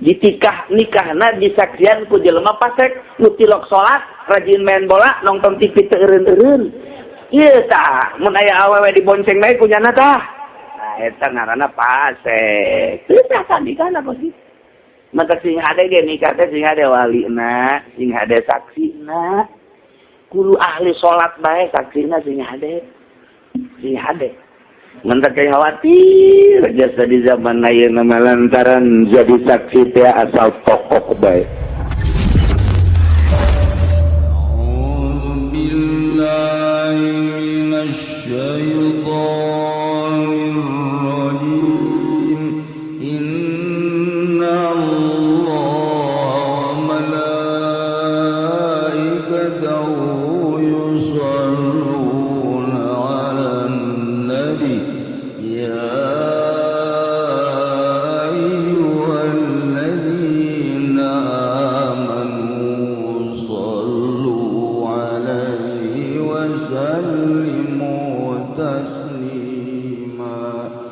ditikah nikahna disaksian ku jelema pasek nu tilok salat rajin main bola nonton TV teu eureun-eureun ieu tah mun aya awewe dibonceng bae ku nyana tah eta ngaranna pasek teu tah nikahna posisi mata sing hade ge nikah teh sing hade walina sing hade saksina kudu ahli salat bae saksina sing hade mentak kayak khawatir jasa di zaman ayeuna lantaran jadi saksi teh asal tokoh bae.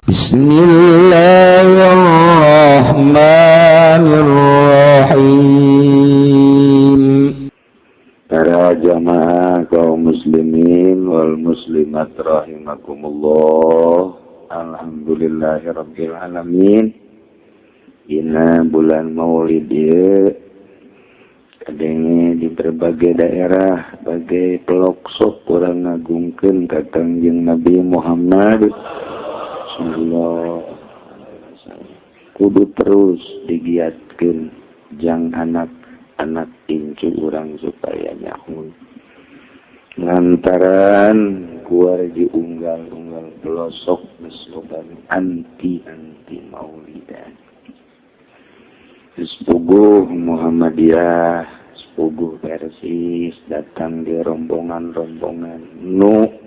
Bismillahirrahmanirrahim. Para jamaah kaum muslimin wal muslimat rahimakumullah. Alhamdulillahirabbil alamin. Dina bulan Maulid ieu kadenge di berbagai daerah bagai pelosok urang ngagungkeun ka Kangjeng Nabi Muhammad sallallahu kudu terus digiatkeun jang anak-anak incu urang supaya nyahun lantaran kuarji unggal-unggal pelosok slogan anti maulidan sepuguh Muhammadiyah sepuguh Persis datang di rombongan-rombongan nu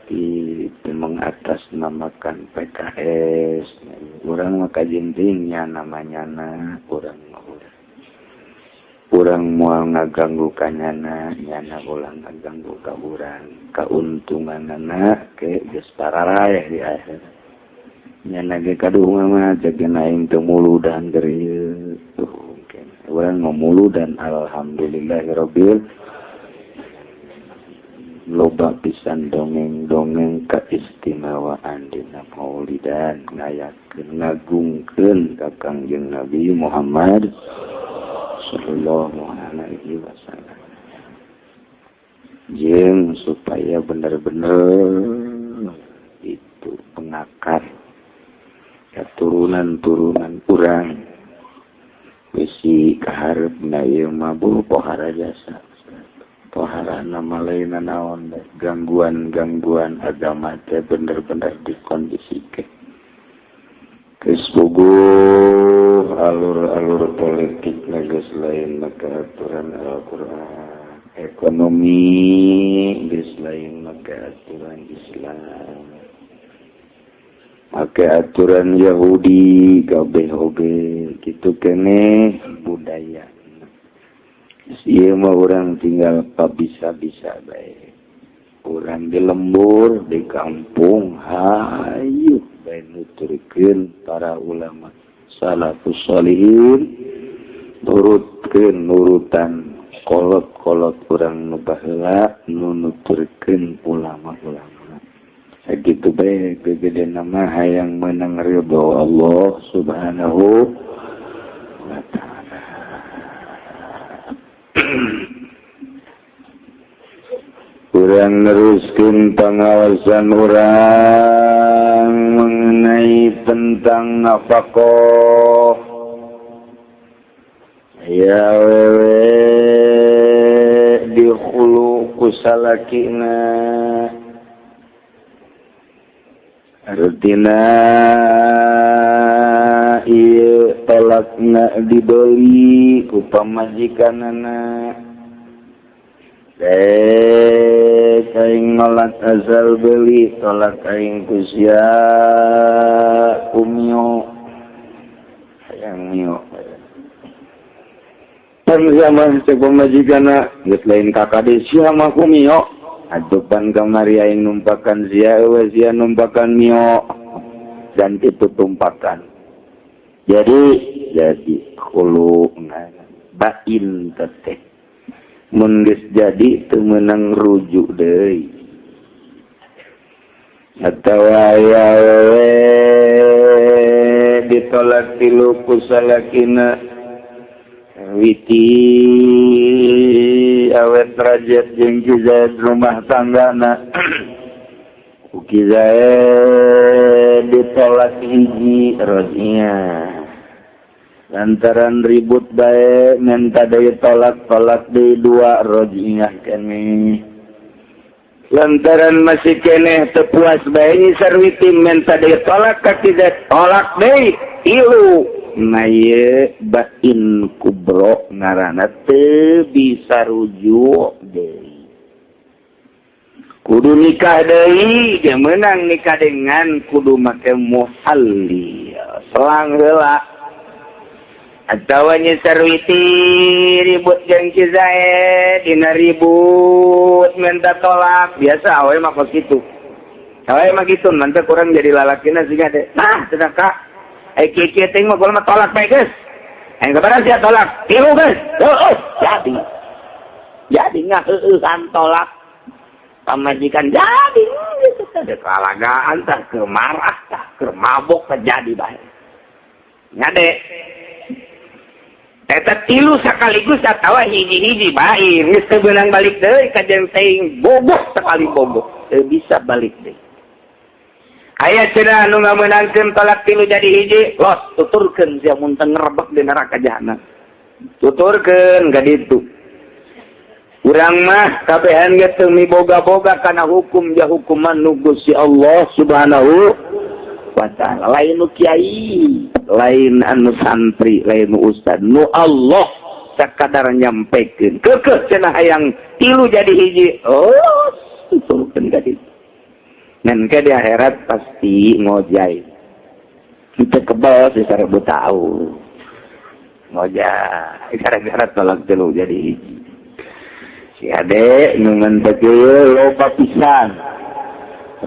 di mengatasnamakan PKS kurang maka jintingnya namanya kurang mual ngaganggu kanyana nyana ulang ngaganggu ka urang kauntungan anak ke geus pararaya di akhir nyana ge kaduhung mah ceuk aing teu muludan geureun tuh mungkin urang ngomuludan alhamdulillahirabbil loba pisan dongeng-dongeng keistimewaan dina Maulidan ngayakeun ngagungkeun ka Kangjeng Nabi Muhammad sallallahu alaihi wasallam. Jeung supaya benar-benar itu pengakar keturunan-turunan urang bisi kaharepna ieu mah pohara jasa pohara nama lain naon gangguan agama teh bener-bener dikondisikan kesbogoh alur-alur politik geus lain maka aturan Al-Qur'an ekonomi geus lain maka aturan Islam maka aturan Yahudi kabeh oge kitu keneh budaya ieu mah urang tinggal bisa-bisa bae. Urang di lembur di kampung hayu bae nuturkeun para ulama salafus shalihin nurutan kolot-kolot urang nu baheula nu nuturkeun ulama-ulama. Sakitu bae gegedena mah hayang meunang ridho Allah Subhanahu wa ta'ala. Urang neruskeun pengawasan urang mengenai tentang nafaqah ya wewe dihulu kusalakina artina ieu tolakna dibeli ku pamajikanana aing nolak asal beli tolak aing kusya kumio hayang mio pan zaman cek pamajikana geus lain kakade sia mah kumio adupan kamari aing numpakan sia eueuh sia numpakan mio dan itu tumpakan jadi jadi khulu bain teh mun geus jadi teu meunang rujuk deui atawa aya we ditolak tilu ku salakina witi awet derajat jeung kizayat rumah tanggana kizayat ditolak hiji rodnya lantaran ribut bae minta deui tolak deui dua rodnya keneh lantaran masih keneh teu puas bae nyisar witi minta deui tolak ka kizayat tolak deui tilu na ye bain kubro ngaranna teu bisa rujuk deui kudu nikah deui ge meunang nikah dengan kudu make muhalli selang heula atawa nyisar witi ribut jeung kizae dina ribut minta tolak biasa we mah kos kitu we mah kitu nanti kurang jadi lalakina siga teh nah cenah ka kieu teh mah kudu tolak bae geus yang kepada sia tolak tilu geus jadi ngaheueuhan tolak pamajikan jadi gitu teh kalagaan tah keur marah tah keur mabok teh jadi bae ngade eta tilu sakaligus atawa hiji-hiji bae geus teu beunang balik deui ka jeung teuing boboh sekali boboh teu bisa balik deui aya cenah anu ngameunangkeun tolak tilu jadi hiji los tuturkeun sia mun teu ngrebek di neraka jahanam tuturkeun ka ditu urang mah kabehan ge teu miboga-boga kana hukum ja hukuman nu Gusti Allah Subhanahu wa taala lain nu kiai lain anu santri lain nu ustad nu Allah sakadar nyampekeun keukeuh cenah hayang tilu jadi hiji tuturkeun ka ditu ngan ke di akhirat pasti ngojai kita kebal disarbu tahu ngojai gara-gara tolak tilu jadi hiji si ade nungan bageu loba pisan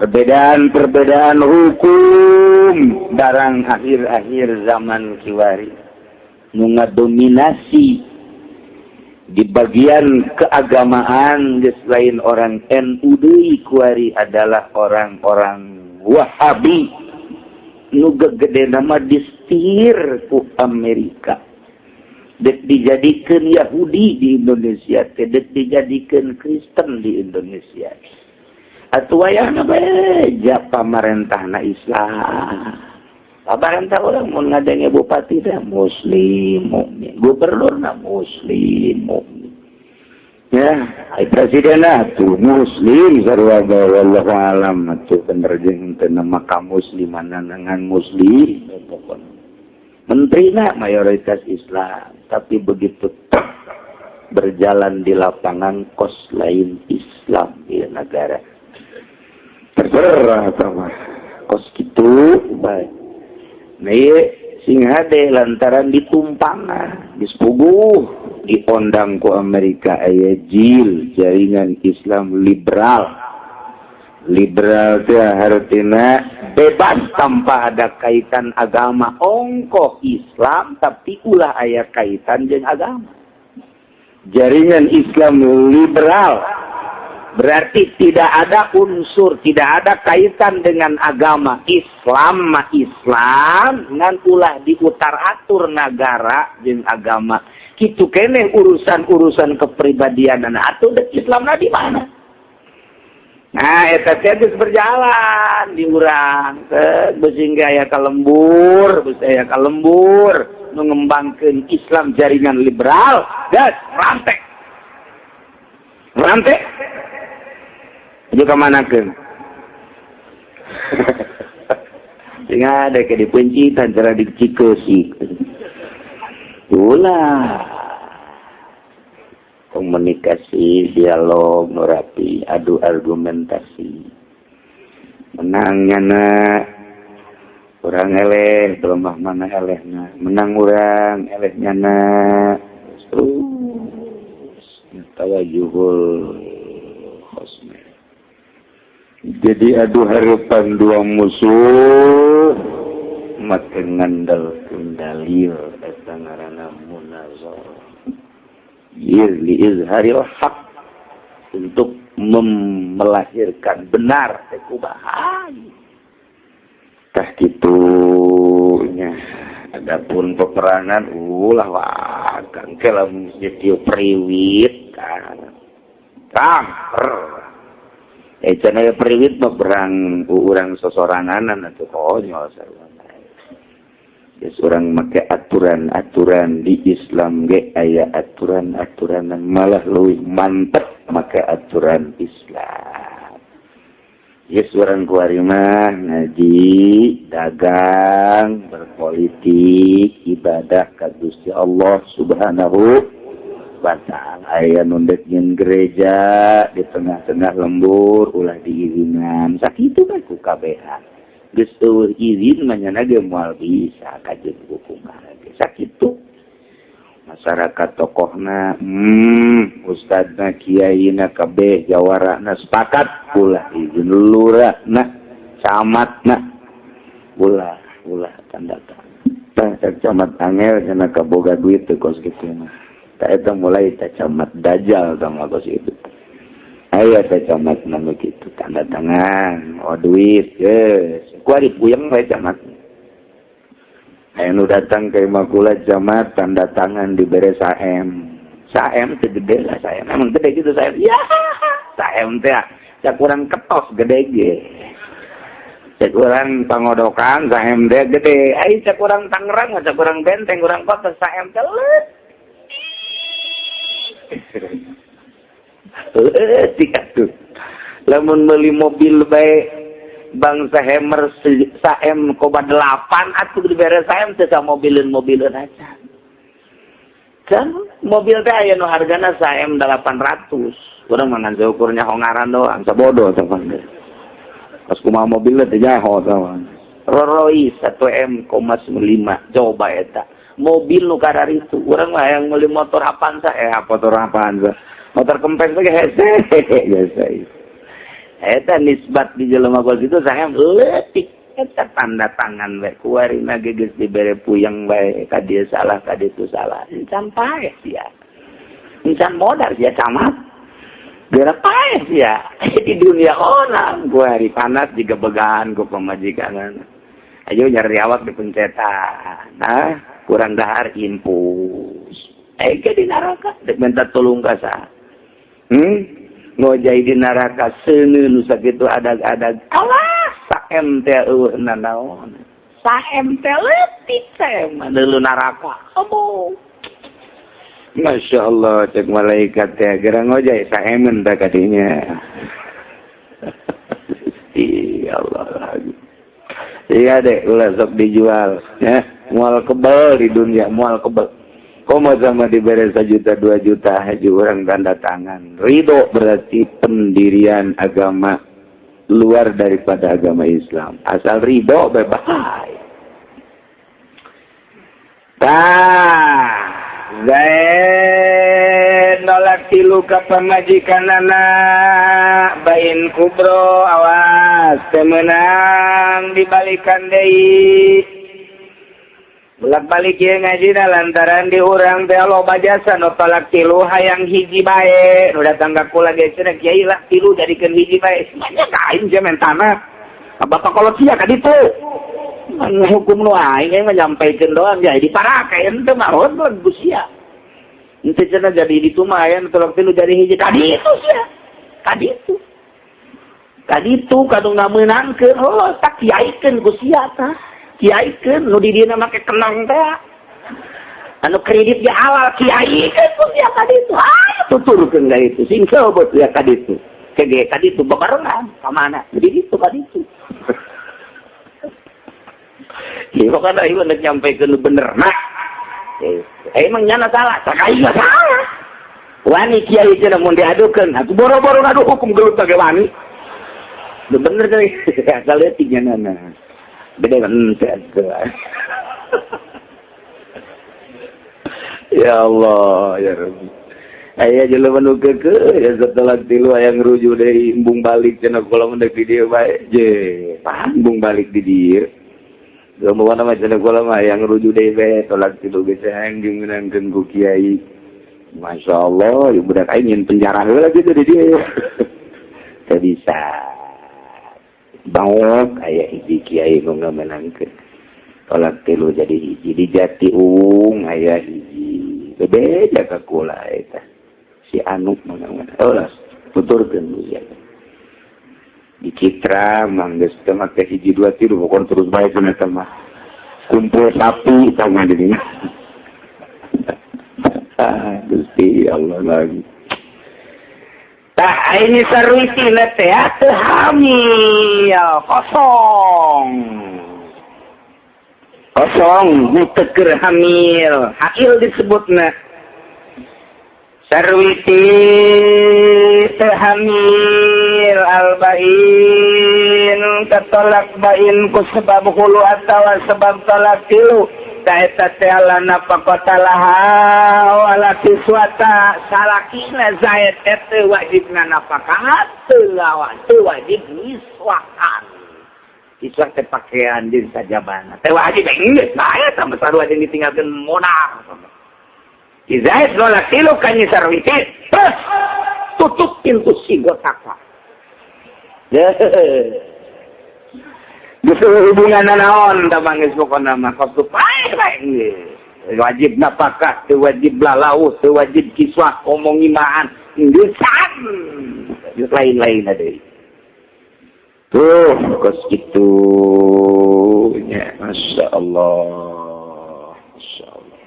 perbedaan hukum darang akhir-akhir zaman kiwari nu ngadominasi di bagian keagamaan geus lain orang NU deui kuari adalah orang-orang Wahabi nu gegede nama distir ku Amerika dek dijadikeun Yahudi di Indonesia teh dek dijadikeun Kristen di Indonesia atuh wayahna bae ja pamarentahna Islam pamarentah urang mun ngadenge bupati teh muslim mukmin gubernurna muslim mukmin ya ai presidenna tuh muslim sarua wallahu alam atuh bener jeung teu nama kamusliman dengan muslim pokona menterina mayoritas Islam tapi begitu berjalan di lapangan kos lain Islam di negara terserah sama kos gitu baik nah sing hade lantaran ditumpang dispuguh diondang ku Amerika aya JIL jaringan Islam liberal teh artina bebas tanpa ada kaitan agama ongkoh Islam tapi ulah aya kaitan jeung agama jaringan Islam liberal berarti tidak ada unsur tidak ada kaitan dengan agama Islam ngan ulah diutar atur negara jeung agama kitu keneh urusan kepribadianan atuh Islamna di mana. Nah, eta teh geus berjalan di urang teh beusi aya kalembur, nu ngembangkeun Islam jaringan liberal, gas rantek. Itu kamanakeun? Sing ada ke dipencitan cara dicikeusi. Ulah komunikasi, dialog, nurapi, adu argumentasi. Menangnya na orang eleh, lemah mana elehna. Menang orang elehnya na terus tawajjuhul khosme. Jadi adu harapan dua musuh makin ngandalkeun dalil eta ngaranna munazarah. Li izharil haq, untuk melahirkan benar teh bahaya. Tah kitunya. Adapun peperangan ulah wakan kelam jadi priwit kan. Kamper. Cenah priwit mah berang urang sosoranganan atuh konyol sarua. Geus urang make aturan-aturan di Islam ge aya aturan-aturan malah leuwih mantep make aturan Islam. Geus urang kuari mah ngaji, dagang, berpolitik, ibadah ka Gusti Allah Subhanahu wa taala. Aya nu nyeun gereja di tengah-tengah lembur ulah diizingan. Sakitu kan ku kabehan. Geus eueuh izin manyana ge moal bisa kajeun hukum ge sakitu. Masyarakat tokohna ustadna kiaina kabeh jawarana sepakat ulah izin lurahna camatna ulah tanda tangan tah camat angel cenah kaboga duit teh kos kitu mah tah eta mulai teh camat dajal tah mah kos itu. Aya teh camat nanu kitu tanda tangan oh duit geus kuari puyeng we camat. Anu datang ke makula camat tanda tangan dibere saem. Saem teh gede lah saem. Emang gede gitu saem. Ya, saem teh cak urang ketos gede ge. Cak urang pangodokan saem teh gede. Ai cak urang Tangerang, cak urang Benteng, urang Kota saem teh leutik. Leutik atuh. Lamun meuli mobil bae bangsa Hammer saem koba 8 atuh dibere saem teh sa mobileun aja. Kan mobil teh aya nu hargana saem 800. Urang mah ngan ukurnya hongaran doang, sabodo teh pan. Pas kumaha mobilna teh nyaho teh. Rolls 1M,5 coba eta. Mobil nu kadar itu. Urang mah yang meuli motor Avanza motor Avanza. Motor kempes ge hese biasa. Eta nisbat di jelema gol gitu saem leutik eta tanda tangan we kuarina ge geus dibere puyeng bae ka dieu salah ka ditu salah encan pae sia encan modal sia camat geura pae sia di dunia orang kuari panas jiga begaan ku pamajikanna ayo nyari awak dipencetan kurang dahar impus ke di neraka dek minta tolong ka sa ngojai di neraka seungeun sakitu adag-adag alah saem teh eueuh nanaon saem teh leutik saem deuleu neraka aduh Masya Allah cek malaikat teh geura ngojai saemeun teh kadinya ya Allah iya deh ulah sok dijual ya moal kebal di dunia moal kebal komo sama diberi 1 juta 2 juta haji orang tanda tangan. Ridho berarti pendirian agama luar daripada agama Islam. Asal ridho bebas. Zain nolak tilu ka pamajikanana bain kubro awas temenang dibalikan deui. Bolak-balik ieu ngajina lantaran di urang teh loba jasa nu tolak tilu hayang hiji bae. Nu datang ka kula ge cenah kiai lah tilu jadikeun hiji bae. Semuanya kain je mentana. Bapak kalau sia ka ditu. Hukum nu aing mah nyampaikeun doang jadi diparakeun teh mah heuh sia. Henteu cenah jadi ditu mah aya nu tolak tilu jadi hiji tadi itu sia. Kaditu kadung ngameunangkeun oh tak kiaikeun ku sia tah. Kiaikeun nu di dieu make kenang teh anu kredit ge halal kiaikeun ku sia ka ditu tuturkeun ka ditu sing sebut ya ka ditu kege ka ditu babarengan ka mana jadi ditu ka ditu ieu kana ieu nek nyampekeun bener nah emang nyana salah sakai mah salah wani kiai teh mun diadukeun atuh boro-boro ngadu hukum gelut ge wani bener teh asal leutik nyanana gede kan ya Allah ya Rabbi aya jelema nu keukeuh ya setelah tilu aya ngruju deui embung balik cenah kula mendek di dieu bae je embung balik di dieu Gak nama jenis kolam yang rujuk deh tolak tilu geseng dimenangkan ku kiai. Masya Allah, ya budak ingin penjara lagi tuh dia. Tak bisa. Bangok ayah hiji kiai nu ngamenangkeun. Tolak tilu jadi hiji di Jati Uung ayah hiji. Beda ka kula eta. Si Anu mana-mana. Olas tuturkeun ya. Di Citra manggeus teh make hiji dua tilu pokon terus bae cenah teh mah. Kumpul sapi sama deui. Gusti Allah lagi. Tah ini sarwiti teh teu hamil kosong. Kosong teu keur hamil. Hakil disebutna. Sarwiti teu hamil albain katolak bain ku sebab hulu atawa sebab tolak tilu kaeta teh alana pakotalaha wala kiswata salakina zaid teh wajib nganapakahan teu wajib miswakan iswak teh pakaian di sajabana teh wajib geus bae sama sarua jeung ditinggalkeun monah Zaid nolak tilu kanyi sarwiti terus tutup pintu si gotaka. Justru hubungan naon tabangis pokona mah kostu bae wajib napakah teu wajib lalau teu wajib kiswah omong imaan ngeusan lain-lain deui. Tuh kos kitu nya masyaallah masyaallah.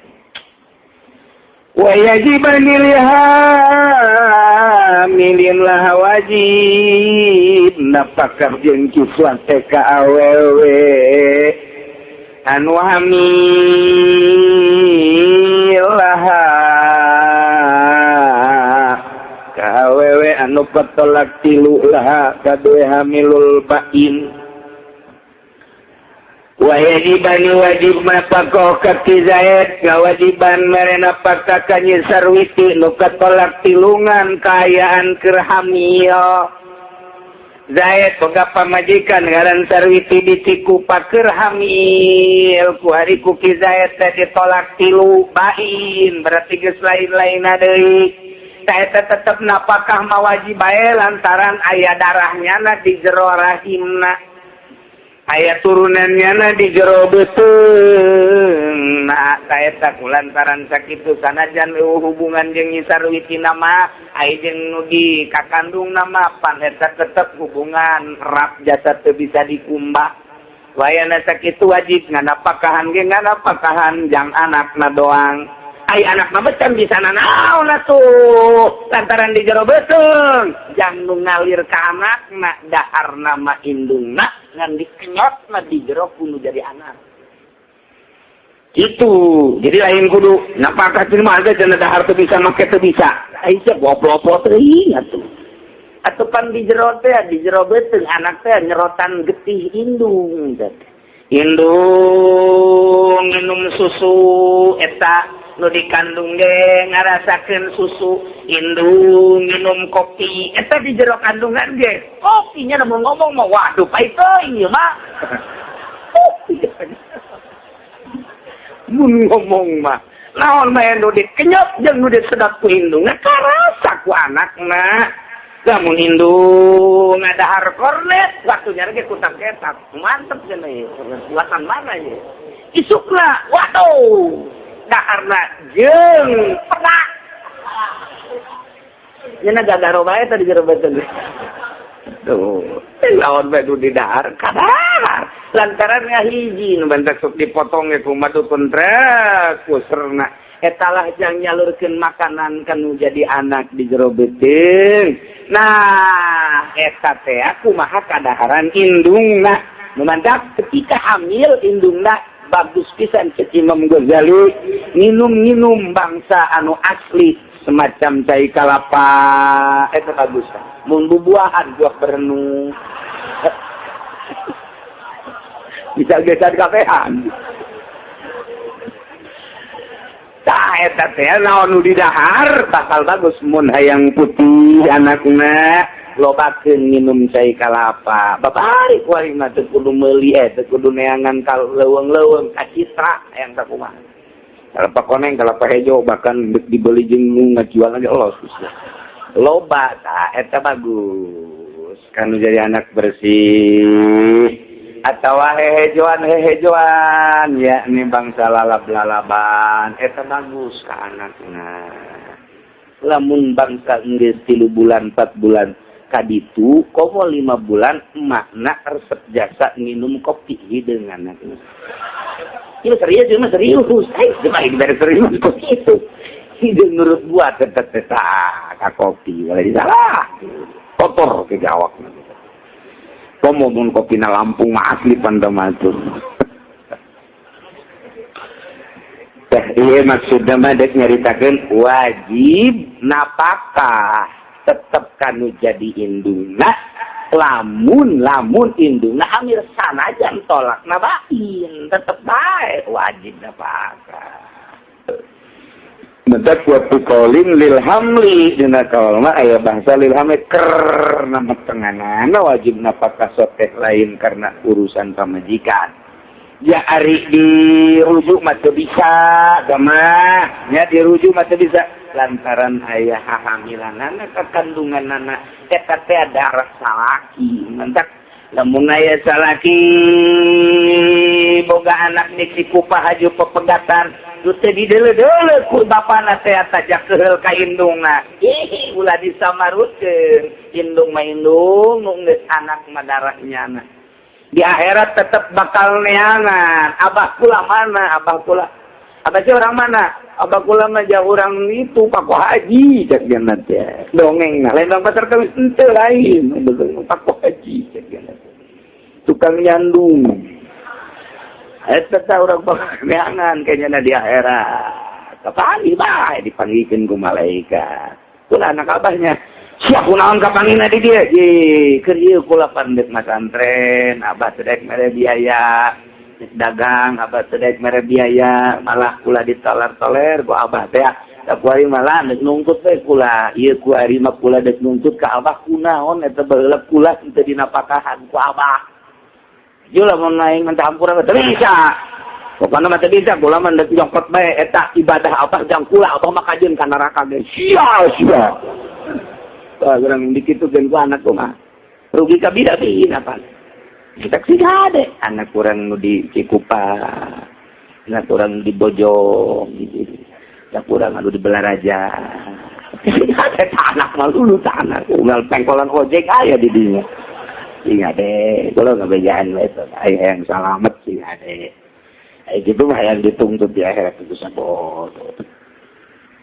Wajiban milin lah wajib napakah jeung kiswah teh ka awewe anu hamil laha ka awewe anu patolak tilu laha kadue hamilul bain wajiban wajib mapako kaki Zaid ngawajiban merena pakka kanyi sarwiti nu katolak tilungan kaayaan keur hamil Zaid boga pamajikan ngaran sarwiti diciku pakeur hamil ku hari kuki Zaid teh ditolak tilu bain berarti geus lain-lainna deui kaeta tetep napakah mawajib bae lantaran aya darahnya na di jero rahimna aya turunannya na di jero beuteung nah kaeta kulantaran sakitu sanajan hubungan jeung sarwiti nama aya jeung nu di kakandung nama pan eta tetep hubungan rap jasa teu bisa dikumbah wayana sakitu wajib nganapakahan ge nganapakahan jang anakna doang aya anakna becan bisa nanaon atuh lantaran di jero beuteung jang nu ngalir ka anakna daharna mah indungna ngan dikenyotna di jero kudu jadi anak. Itu. Jadi lain kudu napakah teu mah ada cenah dahar teu bisa make teu bisa. Aisyah goblok teuing atuh. Atuh pan di jero teh di jero beuteung anak teh nyerotan getih indung. Indung minum susu eta nu dikandung ge ngarasakeun susu indung minum kopi eta di jero kandungan ge kopinya namun ngomong mah waduh pahit teuing ieu mah mun ngomong mah naon mah nu dikenyot jeung nu disedot ku indungna karasa ku anakna lamun indung ngadahar kornet waktunya ge kutak ketak mantep cenah buatan mana ye isukna waduh daharna jeung pernah nya gagaro bae tadi jero beuteung tuh lawan bae di dahar kadar lantaran ngahiji nu bantak sok dipotong ge kumaha kontrak kuserna eta lah jang nyalurkeun makanan kanu jadi anak di jero beuteung nah eta teh kumaha kadaharan indungna nu mantak ketika hamil indungna bagus pisan cek Imam Ghazali minum bangsa anu asli semacam cai kalapa eta bagus mun bubuahan buah berenung bisa geser kafean tah eta teh naon nu di dahar bakal bagus mun hayang putih anakna lobakeun minum cai kalapa babari ku ari mah teu kudu meuli teu kudu neangan ka leuweung-leuweung ka citra hayang sakumaha kalapa koneng kalapa hejo bahkan dibeli jeung nu ngajual aja Allah susah loba tah eta bagus kanu jadi anak bersih atawa hehejoan ya ini bangsa lalab-lalaban eta bagus ka anakna lamun bangsa geus 3 bulan 4 bulan kaditu komo 5 bulan makna resep jasa minum kopi hideung anakna ieu serius ieu mah serius cuma dari serius kopi itu hideung nurut buat tetep ka kopi kalau salah kotor ke awakna komo mun kopina Lampung mah asli pandamatur. Teh ieu maksudna mah dek nyaritakeun wajib napakah tetep kanu jadi indungna lamun indungna amir sanajan tolakna bain tetep bae wajib napakah. Mentak waktu calling lil hamli dina kaul mah aya bahasa lil hamli ker nama tenganana wajib napakah soteh lain karena urusan pamajikan ya ari dirujuk mah teu bisa gamah nya dirujuk mah teu bisa lantaran aya hahamilanana kakandunganana eta teh darah salaki mentak lamun aya salaki boga anak niksi kupah haju pepegatan tu teh dideule-deule ku bapana teh tajak keheul ka indungna ulah disamarutkeun indung mah indung nu geus anak mah darahnyana di akhirat tetep bakal neangan abah kula mana abah teh orang mana abah kula mah jah urang itu Paku Haji cek dia teh dongengna lain bang pasar kawis henteu lain Paku Haji cek dia tukang nyandung eta teh urang neangan kayaknya di akhirat kapali bae dipanggikeun ku malaikat kula anak abahnya siap kunaon kapanggina di dieu keur ieu kula pandek masantren abah teu daek mere biaya dagang abah teu daek mere biaya malah kula ditoler-toler ku abah teh da kuari malah deuk nungtut teh kula ieu ku ari mah kula deuk nungtut ka abah kunaon eta baheula kula teu dinapakahan ku abah jul lamun lain mah campuran teu bisa pokona mah teu bisa kula mah deuk nyokot bae eta ibadah abah jang kula abah mah kajeun ka neraka ge sia orang dikitukeun ku anak mah rugi ka bida-bida apa kita sih ada anak kurang nu di Cikupa anak kurang di Bojong gitu anak kurang anu di Belaraja ada anak mah lulu anak unggal pengkolan ojek aya di dinya sing ade kalau ngabejaan we eta aya yang salamet sing ade gitu mah yang dituntut di akhirat itu sabot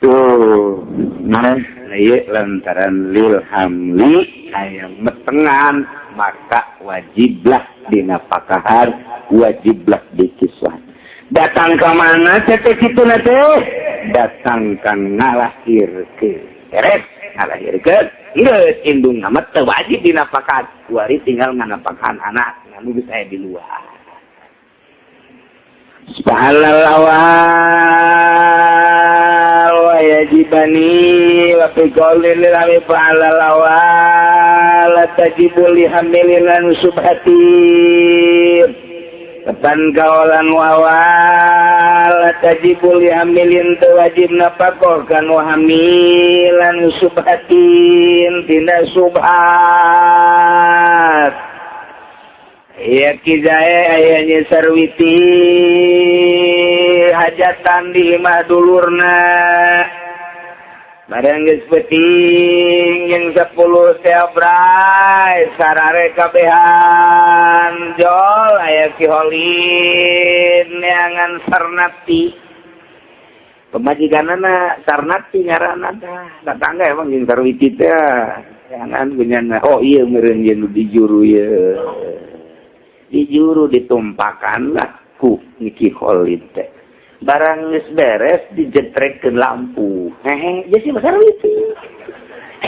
tuh nah ieu lantaran lil hamli aya metengan maka wajiblah dinapakahan wajiblah dikiswah datang ke mana teh kitu teh datang ka ngalahirkeun beres ngalahirkeun geus indung nama teu wajib dinapakahan kuari tinggal nganapakahan anak anu geus aya di luar subhanallah yajibani wa fi qawli lillahi fa'ala lawal tajibu li hamililan subhati ketan kawalan wawal tajibu li hamilin wajib napakoh kan wa hamilan subhatin tina subhat ya kizae ayanya sarwiti hajatan di imah dulurna barang geus peuting jeung 10 seabrai sarare kabehan jol aya kiholin neangan sarnati pemajikanana sarnati ngaranna datangga emang jeung sarwiti teh neangan punyana oh ieu meureun jeung di juru ieu di juru ditumpakan lah ku niki holin teh barang geus beres dijetrekkeun lampu jadi sarwiti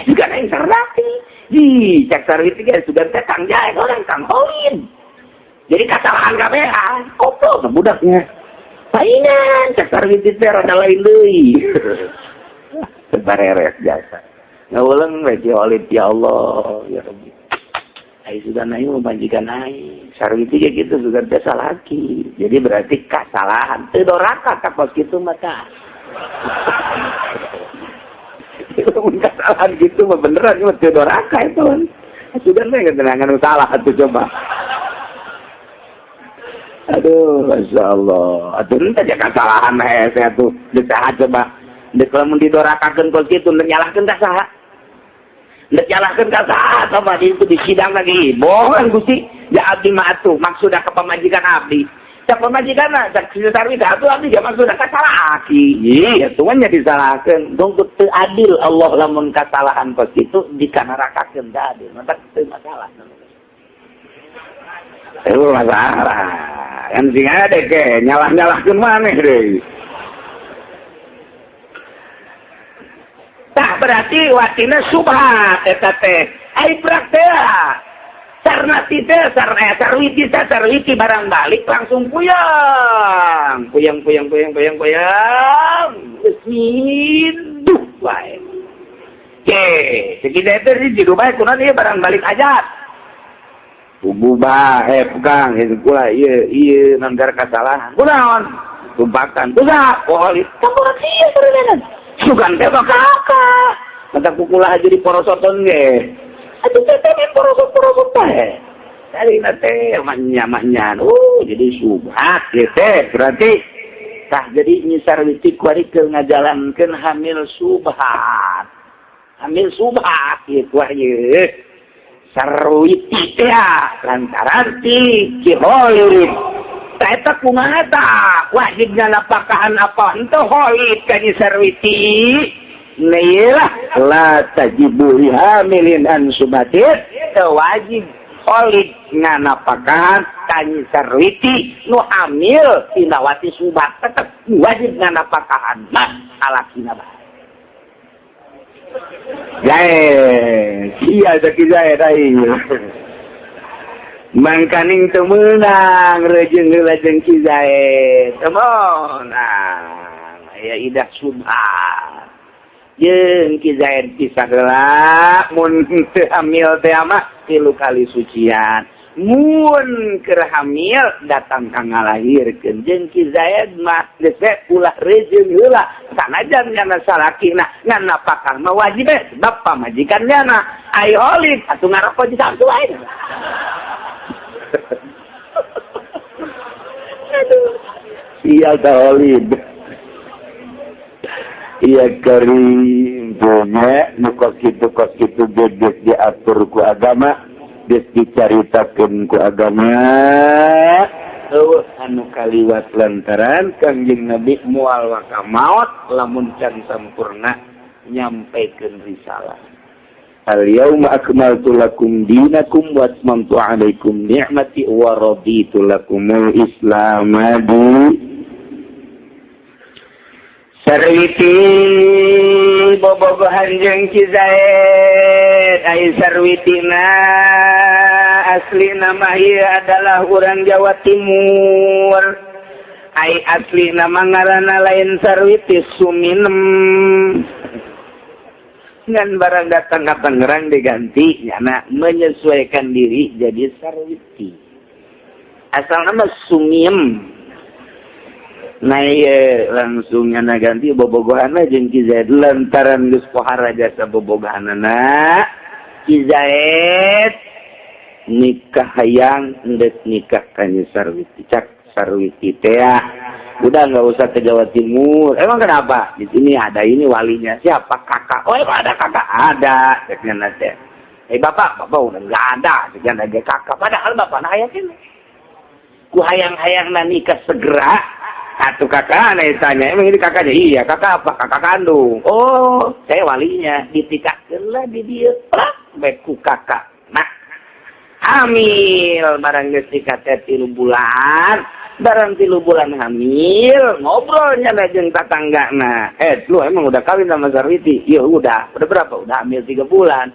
juga neng sarwiti di cek sarwiti ge sudah teh kang jae orang kang holin jadi kasalahan kabehan koplo budaknya paingan cek sarwiti teh rada lain deui bareres jasa Ngeuleung we Olid ya Allah ya Rabbi. Ai sudah naik majikan naik. Sarwiti kayak gitu sudah biasa laki. Jadi berarti kesalahan. Teu doraka ka kos kitu mah tah. Kesalahan gitu mah beneran mah teu doraka itu kan. Sudah naik ketenangan salah atuh coba. Aduh, Masya Allah. Aduh, ini aja kesalahan saya tuh. Desahat coba. Dek lamun didorakakeun kos kitu nyalahkeun ka saha? Dek nyalahkeun ka saha coba di itu di sidang lagi. Bohong Gusti. Ya abdi mah atuh maksudna ka pamajikan abdi. Cak pamajikanna cak sarwiti atuh abdi ya maksudna ka salah aki. Iya, tuh nya disalahkeun. Dong teu adil Allah lamun kasalahan kos kitu dikanarakakeun teu adil. Mata teu masalah. Itu masalah. Kan sing ada ke nyalah-nyalahkeun maneh deui. Tah berarti watina subhat eta teh. Ai praktea. Sarna teh sarwiti barang balik langsung puyang. Puyang. Geus wae. Oke, sekitar itu di rumah kunaon ieu barang balik ajat. Buba Kang itu pula iya nanggar kesalahan. Kunaon? Tumpakan. Kusa Olid. Kamu ieu serenang. Sugan teh kakak. Mata kukulah aja di porosoton ge. Atuh teh men porosot teh. Dari teh manya. Jadi subhat gitu berarti tah jadi nyisarwiti kuari keur ngajalankeun hamil subhat. Hamil subhat kitu ieu. Sarwiti teh lantaran ti Olid. Eta kumaha tah wajibna napakahan apa henteu Olid ka sarwiti. Nailah la tajibu lihamilin an subatit teu wajib Olid nganapakahan ka sarwiti nu hamil tina wati subat tetep wajib nganapakahan mah alakina bae. Jae, iya sakit jae tadi. Mangkaning temenang rejeng lajeng kijae. Temenang, ya idah subhat. Jeung kijae pisah geula mun teu hamil teh mah 3 kali sucian. Mun keur hamil datang ka ngalahirkeun jeung ki Zaid mah geus ulah rejeng heula sanajan nya salakina ngan napakah mah wajib sebab pamajikannya na ai Olid atuh ngaroko di sabtu wae. Aduh iya ka Olid iya karim punya nu kos kitu geus diatur ku agama geus dicaritakeun ku agama anu kaliwat lantaran Kangjeng Nabi moal waka maot lamun can sampurna nyampaikeun risalah. Al-yauma akmaltu lakum dinakum wa atmamtu 'alaikum ni'mati wa raditu lakumul Islam sarwiti bobogohan jeung Ki Zaid ai sarwitina asli nama ieu adalah urang Jawa Timur ai asli nama ngaranna lain sarwiti Suminem ngan barang datang ka Tangerang diganti nyana menyesuaikan diri jadi sarwiti asal nama Sumiem. Nah langsung nyana ganti bobogohana jeung Ki Zaid lantaran geus pohara jasa bobogohanana Ki Zaid nikah hayang hendak nikah ka sarwiti cak sarwiti teh udah enggak usah ke Jawa Timur. Emang kenapa? Di sini ada ini walinya siapa kakak. Oh ada kakak ada ceknya teh. Bapak udah enggak ada ceknya ada kakak padahal bapak aya kene. Ku hayang-hayangna nikah segera. Atuh kakak tanya, emang ini kakaknya? Iya, kakak apa? Kakak kandung. Oh, saya walinya. Ditikakeun lah di dieu. Beku kakak. Nah, hamil. Barang geus nikah teh 3 bulan. Barang 3 bulan hamil. Ngobrolnya lah jeung tatanggana. Lu emang udah kawin sama sarwiti? Iya, udah. Udah berapa? Udah hamil 3 bulan.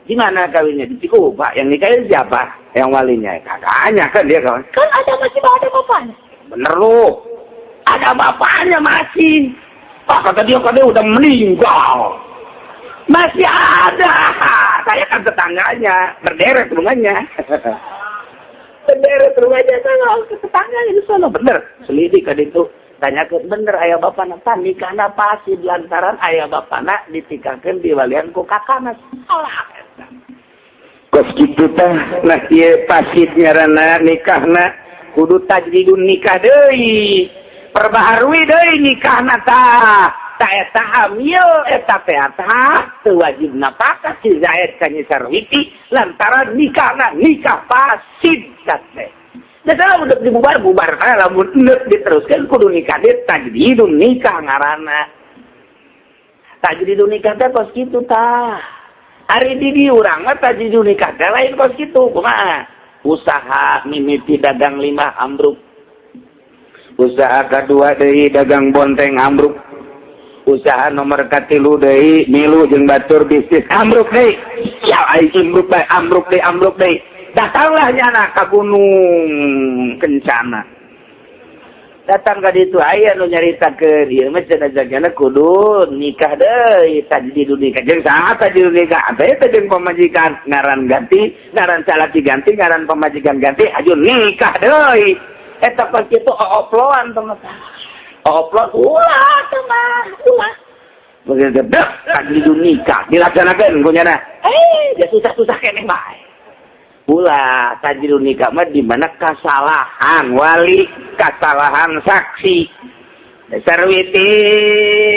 Gimana kawinnya? Di Cikupa. Yang nikahin siapa? Yang walinya. Kakaknya kan dia kawan. Kan masih ada bapaknya. Bener lu. Ada bapaknya masih. Kata dia udah meninggal. Masih ada. Saya kan tetangganya, berderet rumahnya. Berderet rumahnya sana, tetangganya di sana bener. Selidik kan itu. Tanya ke bener ayah bapak nak nikah napa sih lantaran ayah bapak nak ditikakeun di walian ku kakana salah. Kos kitu teh nah ieu pasid ngaranna nikahna kudu tajdidun nikah deui. Perbaharui deui nikahna tah. Ta eta hamil eta teh teu wajib napakah si Zaid ka Sarwiti lantaran nikahna nikah pasid teh. Nah, kalau udah dibubar-bubar, kalau udah diteruskan, kudu nikah dia tajdidun nikah ngaranna. Tajdidun nikah teh kos kitu tah. Ari di urang mah tajdidun nikah teh lain kos kitu, kumaha? Usaha mimiti dagang 5 ambruk. Usaha kedua deui dagang bonteng ambruk. Usaha nomor katilu deui milu jeung batur bisnis ambruk deui. Ya ai ambruk deui. Datanglah nyana ke Gunung Kencana. Datang ke ditu aya nu nyaritakeun ieu mah cenah jagana kudu nikah deui tajdidun nikah. Jeung saha tajdidun nikah? Teh jeung pamajikan ngaran ganti, ngaran salaki ganti, ngaran pamajikan ganti, ajun nikah deui. Eta pas kitu ooploan teman. Ooplon ulah teman, ulah. Begitu deh tajdidun nikah dilaksanakeun ku nyana. Ya susah-susah keneh bae. Pula tajdidun nikah mah di mana kesalahan wali, kesalahan saksi. Sarwiti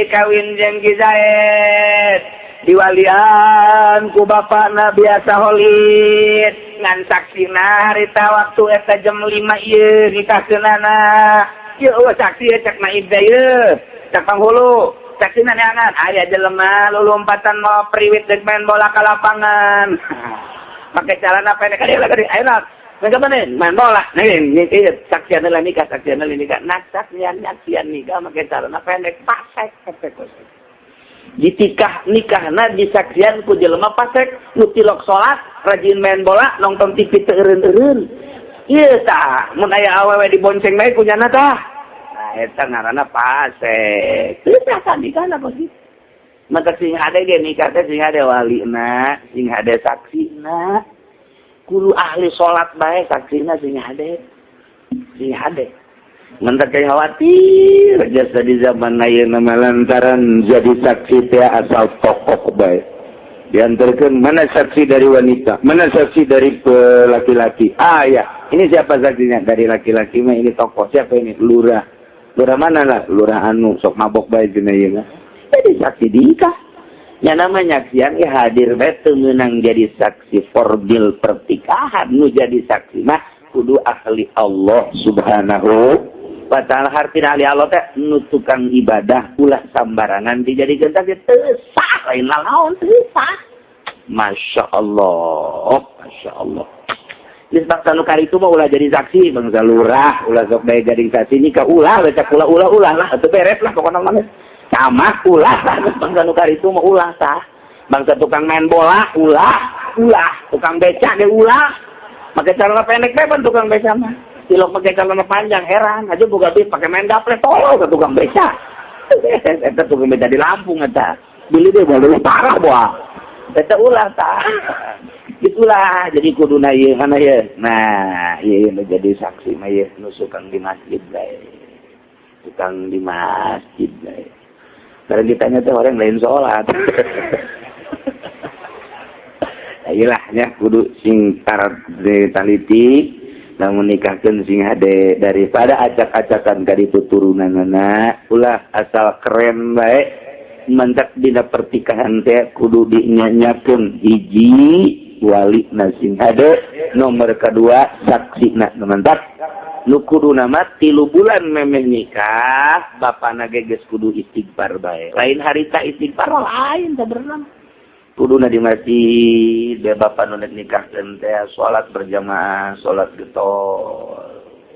kawin jeung Ki Zaid diwalian ku bapana biasa holid ngan saksina harita waktu eta jam 5 ieu nikahkeunana. Ieu saksi cek naib ieu, cek panghulu. Saksina neangan aya jelema lulumpatan mau priwit deuk main bola ka lapangan. Pakai celana pendek kali lagi ayo mereka mana main bola nih saksian lah nikah nak saksian nikah pakai celana pendek pasek ditikah nikahna disaksian ku jelema pasek nu tilok salat rajin main bola nonton TV teu eureun ieu tah mun aya awewe dibonceng bae ku nyana tah nah eta ngaranna pasek teu tah nikahna begitu. Maka sing ada ge nikah teh sing ada walina, sing ada saksina. Kudu ahli salat bae saksina sing ada. Sing ada. Mentak khawatir jasa di zaman ayeuna lantaran jadi saksi teh asal tokoh bae. Diantarkeun mana saksi dari wanita, mana saksi dari laki-laki. Ah ya, ini siapa saksinya? Dari laki-laki mah ini tokoh. Siapa ini? Lurah. Lurah mana lah? Lurah anu sok mabok bae cenah ieu mah. Jadi saksi nikah. Yang namanya saksian ya hadir betul menang jadi saksi fardil pertikahan. Nu jadi saksi mah kudu ahli Allah subhanahu wa ta'ala. Hartina ahli Allah teh nu tukang ibadah ulah sambarangan dijadikeun saksi teu sah lain laon teu sah. Masya Allah. Masya Allah. Geus bangsa nu kari itu mah ulah jadi saksi bangsa lurah ulah sok bae gading saksi nikah ulah baca ulah lah atuh beres lah pokona mah. Sama ulah bangsa nukar itu mau ulah sah bangsa tukang main bola ulah tukang beca deh ulah pakai celana pendek beban tukang beca mah silok pakai celana panjang heran aja buka bis pakai main gaple tolol ke tukang beca eta tukang beca di Lampung eta beli deh baru parah boa eta ulah sah itulah jadi kuduna ieu kana ieu nah ieu jadi saksi mah ieu nu tukang di masjid bae tukang di masjid bae. Kalau ditanya tuh orang lain sholat. Ayolah kudu sing tarat taliti namun nikahkeun sing hade daripada acak-acakan ka ditu turunanna ulah asal keren bae mentak dina pertikahan teh kudu dinyanyakeun hiji wali na sing hade nomor kedua saksina mentak nu kudu nama 3 bulan memeh nikah bapana geges kudu istighfar bae lain harita istighfar lain sabenerna kuduna di masjid dia bapak nu nikahkeun teh salat berjamaah salat getol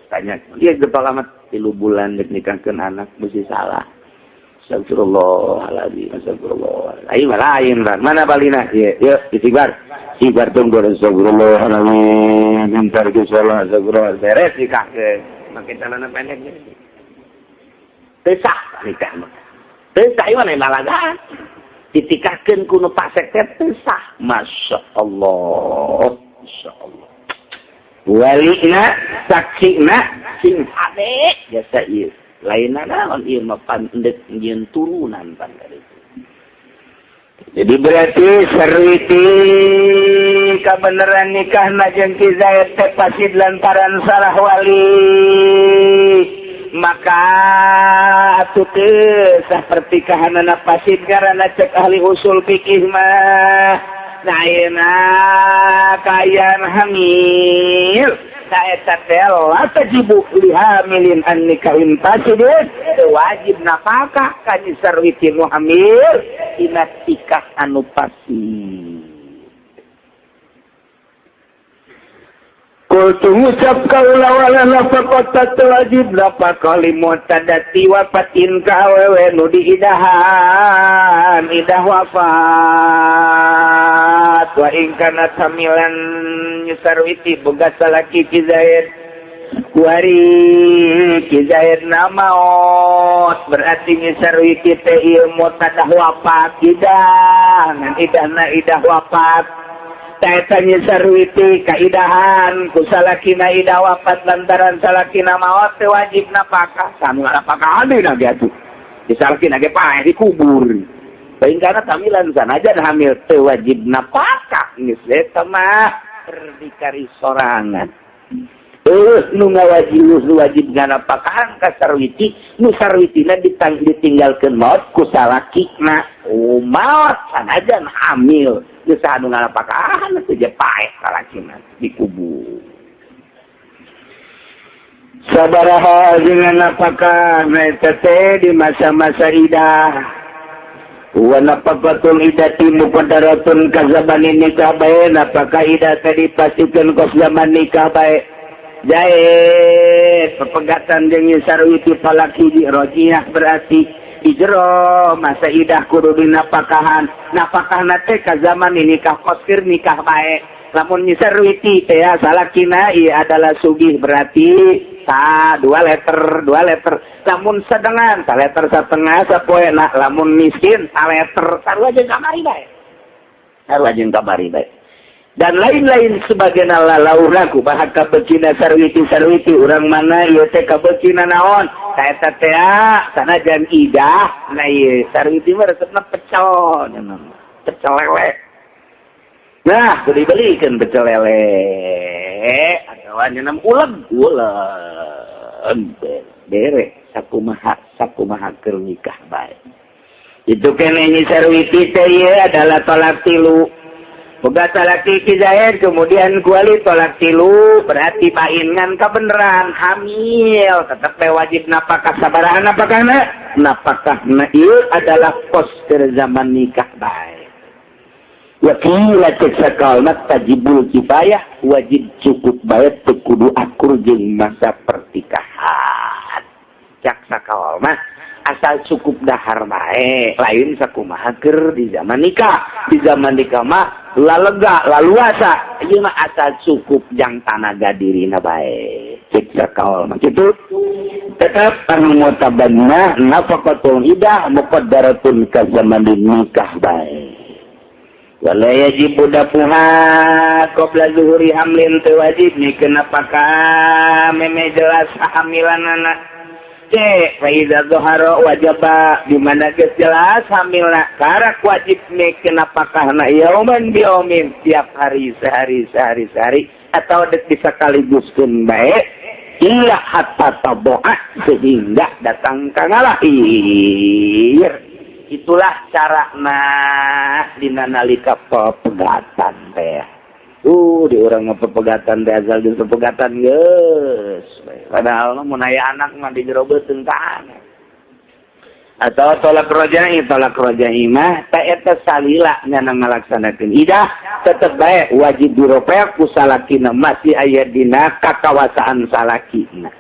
tanya dia getol amat 3 bulan nikahkeun anak mesti salah astagfirullahaladzim astagfirullah lain lain mana balina ye istighfar istighfar tunggu astagfirullahaladzim bentar ke salat astagfirullah beres nikahkeun make celana pendek teu sah nikah mah teu sah ieu mah balagaan ditikahkeun ku nu pasek teh sah. Masya Allah. Walina saksina sing hade jasa ieu. Lainna naon ieu mah pandeg nyeun turunan pandari. Jadi berarti sarwiti kabeneran nikahna jeung Ki Zaid teh pasid lantaran salah wali. Maka atuh teu sah pertikahanna pasid karana cek ahli usul fikih mah. Nah, ayeuna kayan hamil saeta teh la tajibu li hamilin an nikahin fasidin wajib nafkah ka sarwiti nu hamil dina nikah anu fasid. Kultu ngucap kaula wala nafaqat wajib nafkah limutadati wafatin ka awewe nu diidahan idah wafat wa in kana hamilan sarwiti boga salaki Ki Zaid kuari Ki Zaid namaot berarti sarwiti teh ieu mutadah wafat idah idahna idah wafat taetanya sarwiti kaidahan ku salakina idah wafat lantaran salakina maot teh wajib nafkah sami nafkah adina ge atuh disalakina ge paeh dikubur paling kana tamilan sanajan hamil teh wajib nafkah geus eta mah berdikari sorangan nu wajib nganapakahan ka sarwiti nu sarwitina ditinggalkeun maot ku salakina maot sanajan hamil geus anu nganapakahan teh je paeh salakina dikubur. Sabaraha jeung nganapakahan eta teh di masa-masa idah. Wa nafaqatul idati muqaddaratun ka zamani nikah bae napakah idah teh dipasikeun kos zaman nikah bae. Jae pepegatan jeung sarwiti palaki di rojiyah berarti ijro masa idah kudu dinapakahan napakahna teh ka zaman nikah kosir nikah bae lamun sarwiti teh salakina ieu adalah sugih berarti dua letter lamun sedengan letter setengah sapoena lamun miskin letter sarua jeung kamari bae dan lain-lain sebagainya lauraku bahak kabecina sarwiti urang mana ieu teh kabecina naon kaeta teh sanajan idah nah ieu sarwiti mah resepna pecel lele nah kudu dibelikeun pecel lele atawa nyeunam uleg bere sakumaha keur nikah bae itu keneh nyi sarwiti teh ieu adalah tolak tilu. Boga salaki Ki Zaid kemudian kuali tolak tilu berarti baingan kebenaran hamil tetap wajib nafkah sabaraha nafkahna ieu adalah kos ke zaman nikah bae. Wa qila cek sakalna tajibul kifayah wajib cukup bae teu kudu akur jeung masa pertikahan. Cak sakalna asal cukup dahar bae lain sakumaha keur di zaman nikah mah lalega laluasa ieu mah asal cukup jang tanaga dirina bae cek sakaol mah kitu tetep anu mutabanna nafaqatul idah muqaddaratun ka zaman nikah bae wala yajib dafuha qabla zuhuri hamlin teu wajib nikeun nafkah meme jelas hamilanana Faiza Zoharo wajaba di mana jelas hamilna karak wajib nikeun nafkahna yauman biyaumin tiap hari sehari atau bisa kaliguskeun bae illa hatta taboa sehingga datang ka ngalahir. Itulah carana dina nalika pepegatan teh. Di orang ngepepegatan teh asal di pepegatan geus. Padahal mun aya anak mah dijerobeuteun ka anak. Atau tolak roja'i mah ta eta salila nyana ngalaksanakeun idah tetep bae wajib diropek ku salakina masih aya dina kakawasaan salakina.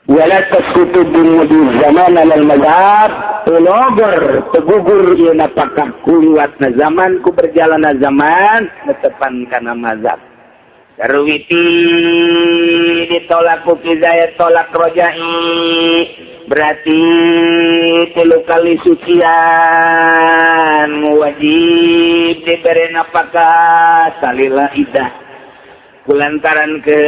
Wala tasqutu bimudi zaman alal mazhab tulogor tegugur ieu napakah kuliwatna zaman ku berjalanna zaman netepan kana mazhab. Sarwiti ditolak ku Ki Zaid tolak roja'i berarti 3 kali sucian wajib diberi napakah salila idah kulantaran ke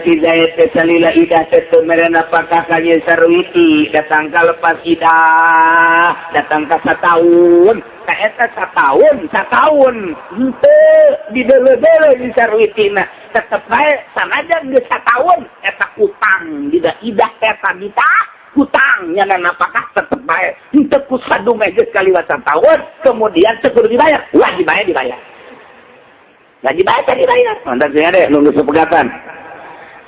hidayat salila idah tetu mere napakah kanya sarwiti datang ka lepas idah datang ka satahun eta satahun henteu didele-dele di sarwitina tetep bae sanajan geus satahun eta utang dida idah eta ditah utang nyana napakah tetep bae henteu kusadu geus kaliwat satahun kemudian teu kudu dibayar wajib bae dibayar. Lagi baca dibayar. Mantap sih ada nunggu sepegatan.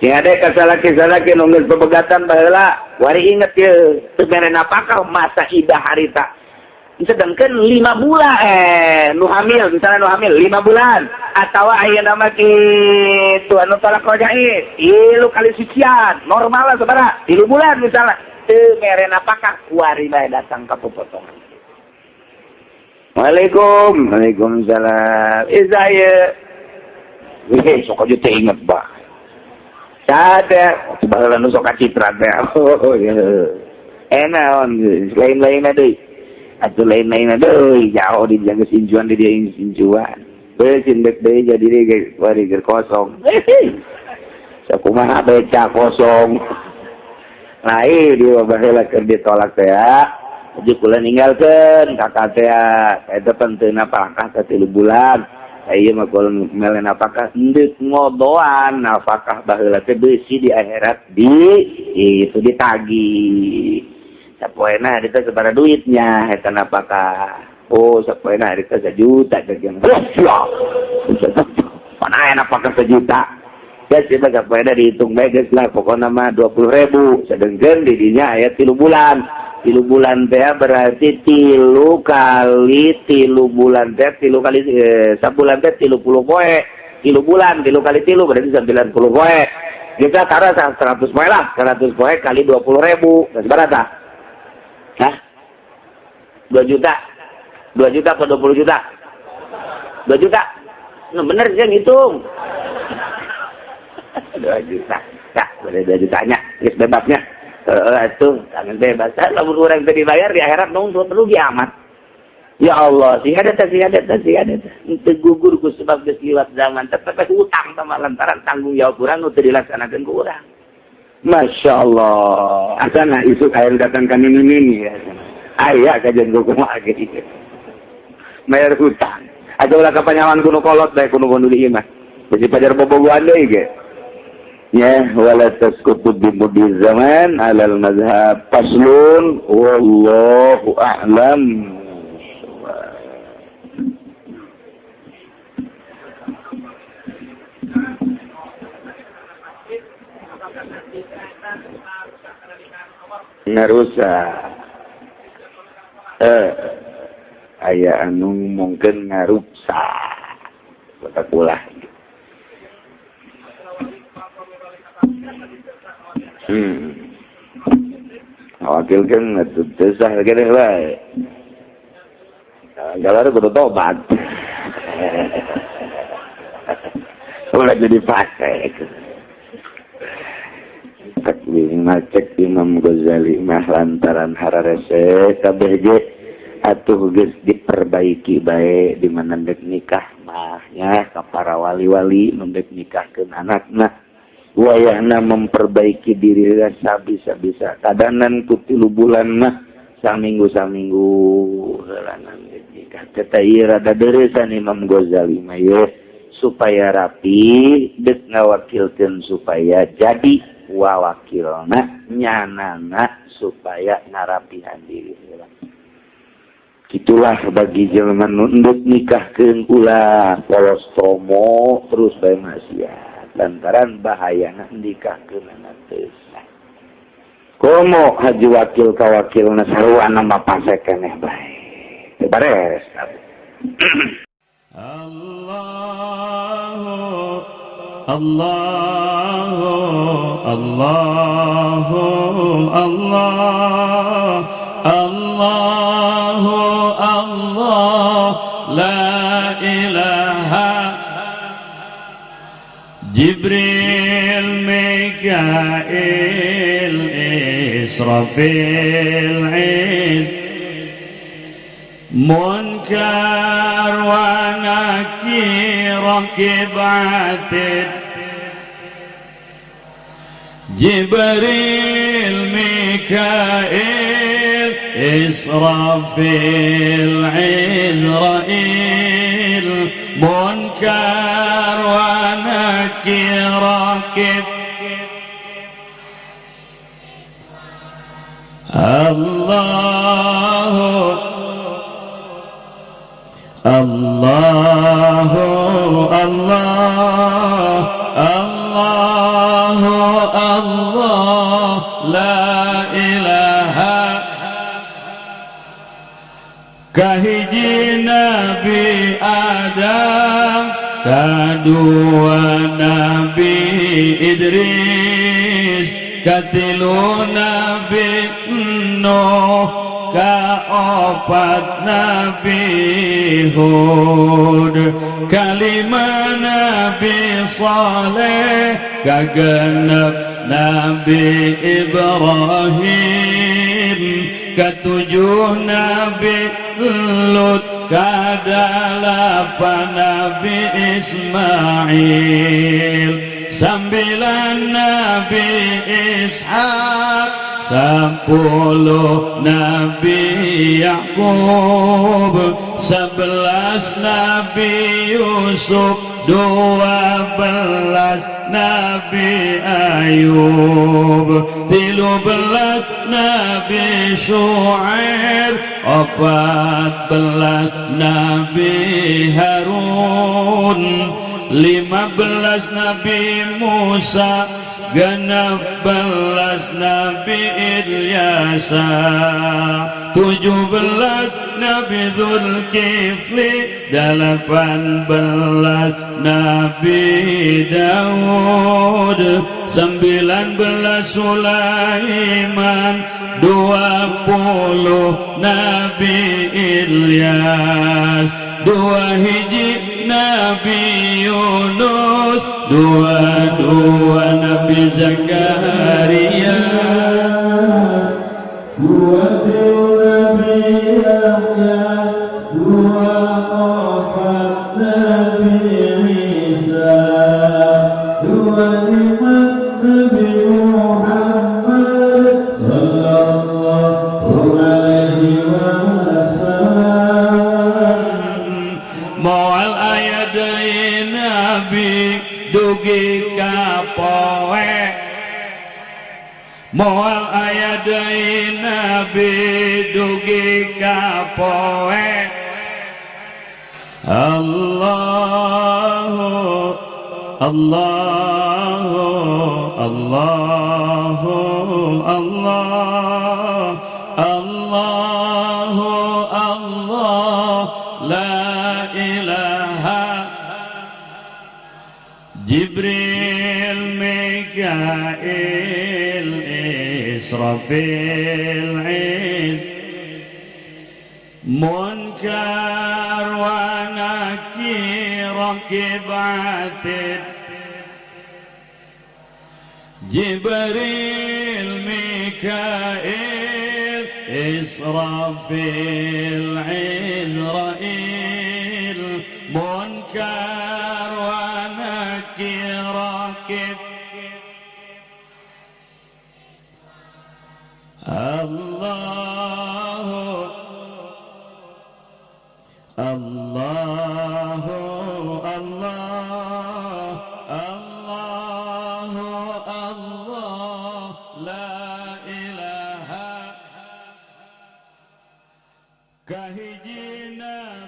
Sing ada kasalaki nunggu sepegatan baheula. Wari inget ye teu mere napakah masa idah harita. Sedangkan 5 bulan nu hamil misalnya nu hamil 5 bulan atawa ayeuna mah kitu anu talak rojai 3 kali sucian normal lah sabaraha 3 bulan misalnya teu mere napakah wari bae datang ka popotongan. Waalaikumsalam. Izaya. Wih, sok aja teh inget bah. Sadar, sebaheula nu sok kacitran teh. Oh iya. Enaon lain-lainna deui. Atuh lain-lainna deui, jauh di jaga sinjuan di dia sinjuan. Beus cindek deui jadi dia wari keur kosong. Sakumaha beca kosong. Lain dia baheula keur ditolak teh. Jadi kula ninggalkeun kakak teh eta penteuna pakah ka 3 bulan. Ieu mah kula mele napakah endeuh ngodoan napakah baheula teh beusi di akhirat di itu ditagih. Sapoena ari teh sabaraha duitnya eta napakah. Oh, sapoena ari teh 1 juta jeung. Mana aya napakah 1 juta. Geus kita sapoena dihitung bae geus lah pokona mah 20.000 sedengkeun di dinya aya 3 bulan. 3 bulan teh berarti 3 kali 3 bulan teh 3 kali sabulan teh 30 poe 3 bulan 3 kali 3 berarti 90 poe kita taruh 100 poe lah 100 poe kali 20.000 berapa tah? Hah? 2 juta 2 juta atau 20 juta? 2 juta? Nah bener sih ngitung 2 juta nah boleh 2 jutanya guys bebasnya itu tangan bebas. Lamun urang teh dibayar di akhirat nunggu rugi amat. Ya Allah, sih ada. Teu gugur ku sebab geus liwat zaman tetep utang sama lantaran tanggung jawab urang nu teu dilaksanakeun ku urang. Masyaallah. Asana isuk air datang ka nini ya. Aya kajian kumaha ge. Mayar hutang. Aja ulah kapanyawan kuno kolot bae kuno di imah. Bisi pajar bobogohan deui ge. Ya, wala tasqutu bi mudi zaman alal mazhab faslun wallahu a'lam. Ngarusa aya anu mungkin ngaruksa batak ulah. Wakilkan desah gede wae. Galar kudu tobat. Ulah jadi fase. Takwih macek Imam Ghazali mah lantaran hararese kabeh ge atuh geus diperbaiki bae di mana dek nikah mah nya ka para wali-wali nu dek nikahkeun anakna. Wayahna memperbaiki diri bisa-bisa kadanan ku 3 bulan mah saminggu heulangan nikah teh ieu rada deuresan Imam Ghazali mah ye supaya rapi deuk ngawakilkeun supaya jadi wawakilna nyanana supaya ngarapihan diri heula. Itulah bagi jelema nu endeuh nikahkeun ulah polos promo terus bae maksiat. Lantaran bahayana nikahkeun anak teh. Komo haji wakil ka wakilna sarua nama pasek keneh bae. Teu bares. Allahu Allahu Allahu Allah Allahu Allah la ilaha Jibril Mikail israfil iz munkar wa nakir kibatid Jibril Mikail Israfil Izrail munkar wa nakir kibatid Allahu Allah Allahu Allah la ilaha kahiji Nabi Adam kadua Nabi Idris katilu Nabi Nuh kaopat Nabi Hud kalima Nabi Saleh kagenep Nabi Ibrahim ketujuh Nabi Lut kadalapan Nabi Ismail sembilan Nabi Ishaq sepuluh Nabi Yakub sebelas Nabi Yusuf 12 Nabi Ayub 13 Nabi Syuaib 14 Nabi Harun 15 Nabi Musa 16 Nabi Ilyasa 17 Nabi Zulkifli 18 Nabi Daud 19 Sulaiman 20 Nabi Ilyas 2 hiji Nabi Yunus 22 Nabi Zakaria 20 Nabi Yahya 24 Nabi Isa 25 Nabi Muhammad sallallahu alaihi wasallam moal ayadai Nabi dugi kapoe moal ayadai Nabi dugi kapoe Allahu Allahu Allahu Allah Allahu Allah la ilaha Jibril Mikail Israfil Iz munkar wa nakir kibatid Jibril Mikail Israfil Izrail munkar wa nakir Allahu Allahu Allah Allahu Allah la ilaha kahiji Nabi